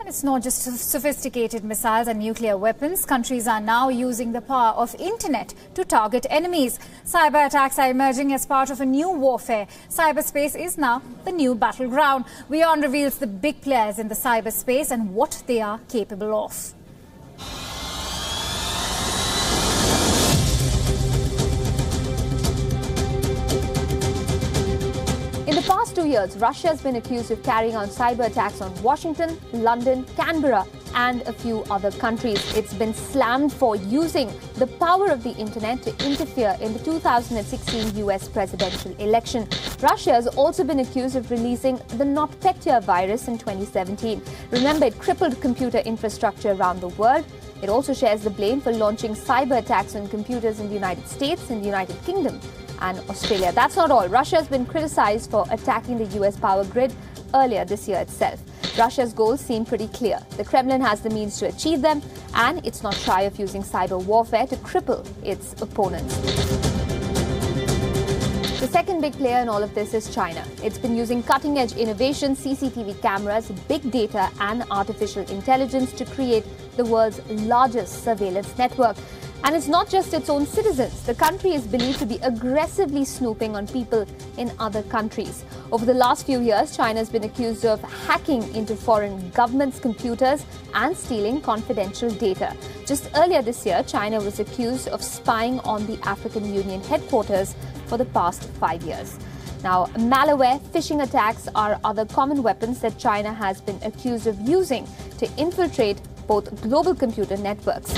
And it's not just sophisticated missiles and nuclear weapons. Countries are now using the power of internet to target enemies. Cyber attacks are emerging as part of a new warfare. Cyberspace is now the new battleground. WION reveals the big players in the cyberspace and what they are capable of. In the past 2 years, Russia has been accused of carrying out cyber attacks on Washington, London, Canberra and a few other countries. It's been slammed for using the power of the internet to interfere in the 2016 US presidential election. Russia has also been accused of releasing the NotPetya virus in 2017. Remember, it crippled computer infrastructure around the world. It also shares the blame for launching cyber attacks on computers in the United States and the United Kingdom and Australia. That's not all. Russia has been criticized for attacking the US power grid earlier this year itself. Russia's goals seem pretty clear. The Kremlin has the means to achieve them, and it's not shy of using cyber warfare to cripple its opponents. The second big player in all of this is China. It's been using cutting-edge innovation, CCTV cameras, big data and artificial intelligence to create the world's largest surveillance network. And it's not just its own citizens. The country is believed to be aggressively snooping on people in other countries. Over the last few years, China has been accused of hacking into foreign governments' computers and stealing confidential data. Just earlier this year, China was accused of spying on the African Union headquarters for the past 5 years. Now, malware, phishing attacks are other common weapons that China has been accused of using to infiltrate both global computer networks.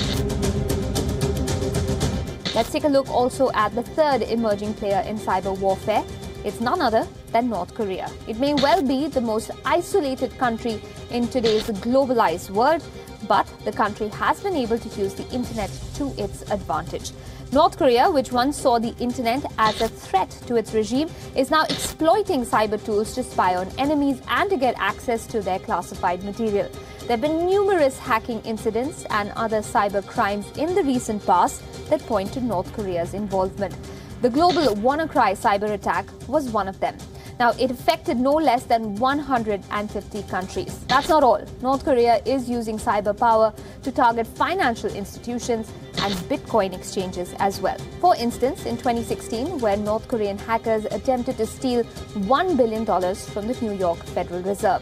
Let's take a look also at the third emerging player in cyber warfare. It's none other than North Korea. It may well be the most isolated country in today's globalized world, but the country has been able to use the internet to its advantage. North Korea, which once saw the internet as a threat to its regime, is now exploiting cyber tools to spy on enemies and to get access to their classified material. There have been numerous hacking incidents and other cyber crimes in the recent past that point to North Korea's involvement. The global WannaCry cyber attack was one of them. Now, it affected no less than 150 countries. That's not all. North Korea is using cyber power to target financial institutions and Bitcoin exchanges as well. For instance, in 2016, where North Korean hackers attempted to steal $1 billion from the New York Federal Reserve.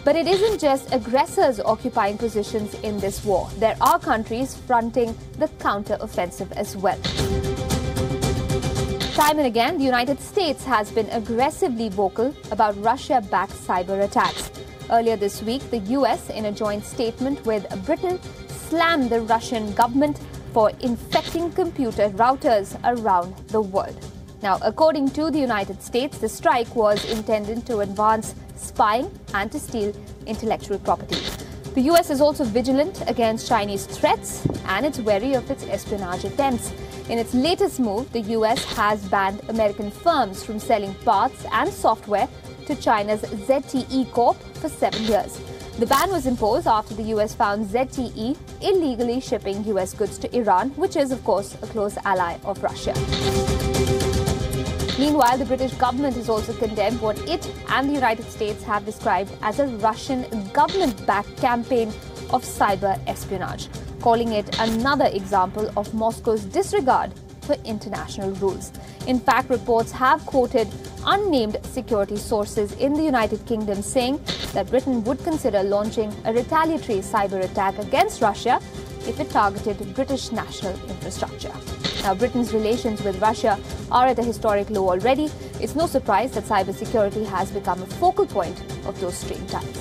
But it isn't just aggressors occupying positions in this war. There are countries fronting the counter-offensive as well. Time and again, the United States has been aggressively vocal about Russia-backed cyber attacks. Earlier this week, the US, in a joint statement with Britain, slammed the Russian government for infecting computer routers around the world. Now, according to the United States, the strike was intended to advance spying and to steal intellectual property. The US is also vigilant against Chinese threats and it's wary of its espionage attempts. In its latest move, the US has banned American firms from selling parts and software to China's ZTE Corp for 7 years. The ban was imposed after the US found ZTE illegally shipping US goods to Iran, which is, of course, a close ally of Russia. Meanwhile, the British government has also condemned what it and the United States have described as a Russian government-backed campaign of cyber espionage, calling it another example of Moscow's disregard for international rules. In fact, reports have quoted unnamed security sources in the United Kingdom saying that Britain would consider launching a retaliatory cyber attack against Russia if it targeted British national infrastructure. Now, Britain's relations with Russia are at a historic low already. It's no surprise that cybersecurity has become a focal point of those strained times.